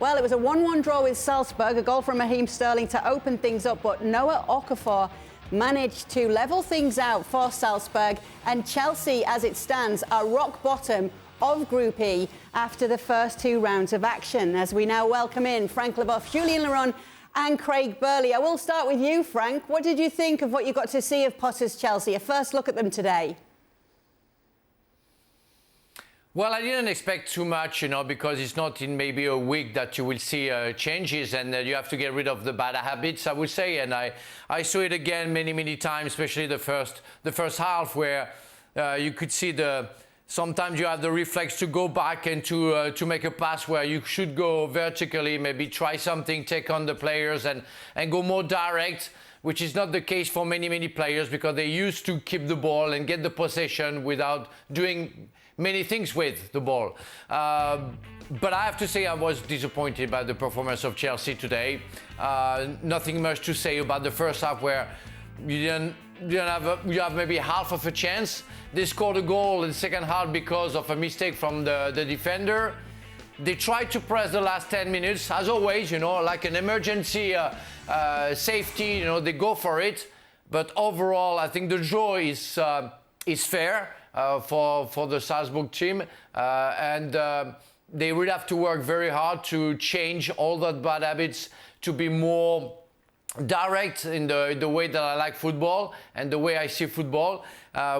Well, it was a 1-1 draw with Salzburg, a goal from Raheem Sterling to open things up, but Noah Okafor managed to level things out for Salzburg, and Chelsea, as it stands, are rock bottom of Group E after the first 2 rounds of action. As we now welcome in Frank Leboeuf, Julien Laurent and Craig Burley. I will start with you, Frank. What did you think of what you got to see of Potter's Chelsea? A first look at them today. Well, I didn't expect too much, because it's not in maybe a week that you will see changes, and you have to get rid of the bad habits, I would say. And I saw it again many times, especially the first half, where you could see sometimes you have the reflex to go back and to make a pass where you should go vertically, maybe try something, take on the players and go more direct, which is not the case for many players, because they used to keep the ball and get the possession without doing many things with the ball. But I have to say I was disappointed by the performance of Chelsea today. Nothing much to say about the first half, where you have maybe half of a chance. They scored a goal in the second half because of a mistake from the defender. They tried to press the last 10 minutes, as always, like an emergency safety, they go for it. But overall, I think the draw is fair for the Salzburg team. And they will have to work very hard to change all that bad habits to be more direct in the way that I like football and the way I see football,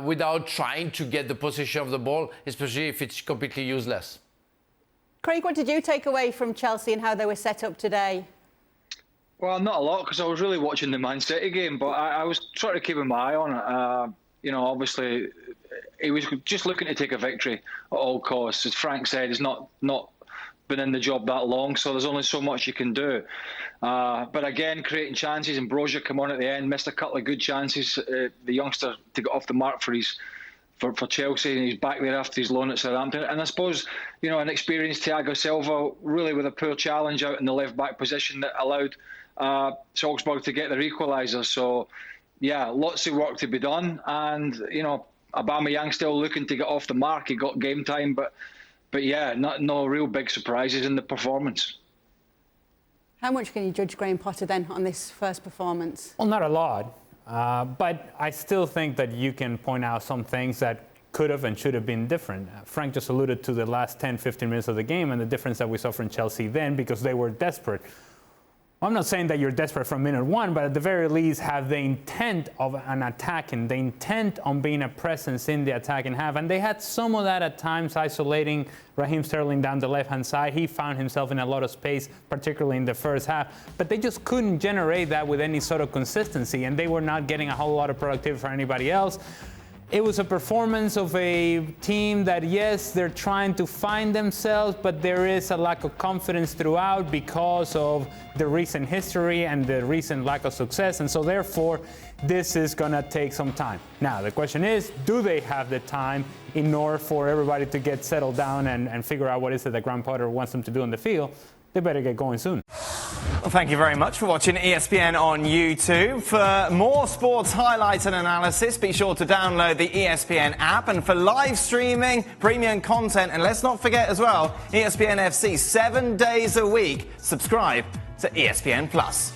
without trying to get the possession of the ball, especially if it's completely useless. Craig, what did you take away from Chelsea and how they were set up today? Well, not a lot, because I was really watching the Man City game, but I was sort of keeping my eye on it. Obviously, he was just looking to take a victory at all costs. As Frank said, he's not been in the job that long, so there's only so much you can do. But again, creating chances, and Brozier come on at the end, missed a couple of good chances. The youngster to get off the mark for Chelsea, and he's back there after his loan at Southampton. And I suppose, an experienced Thiago Silva, really with a poor challenge out in the left-back position that allowed Salzburg to get their equaliser. So, yeah, lots of work to be done. And, Aubameyang still looking to get off the mark. He got game time, but yeah, no real big surprises in the performance. How much can you judge Graham Potter then on this first performance? Well, not a lot, but I still think that you can point out some things that could have and should have been different. Frank just alluded to the last 10-15 minutes of the game and the difference that we saw from Chelsea then, because they were desperate. I'm not saying that you're desperate from minute 1, but at the very least have the intent of an attack and the intent on being a presence in the attacking half. And they had some of that at times, isolating Raheem Sterling down the left-hand side. He found himself in a lot of space, particularly in the first half. But they just couldn't generate that with any sort of consistency, and they were not getting a whole lot of productivity for anybody else. It was a performance of a team that, yes, they're trying to find themselves, but there is a lack of confidence throughout because of the recent history and the recent lack of success. And so, therefore, this is going to take some time. Now, the question is, do they have the time in order for everybody to get settled down and figure out what is it that Graham Potter wants them to do on the field? They better get going soon. Well, thank you very much for watching ESPN on YouTube. For more sports highlights and analysis, be sure to download the ESPN app. And for live streaming, premium content, and let's not forget as well, ESPN FC 7 days a week. Subscribe to ESPN Plus.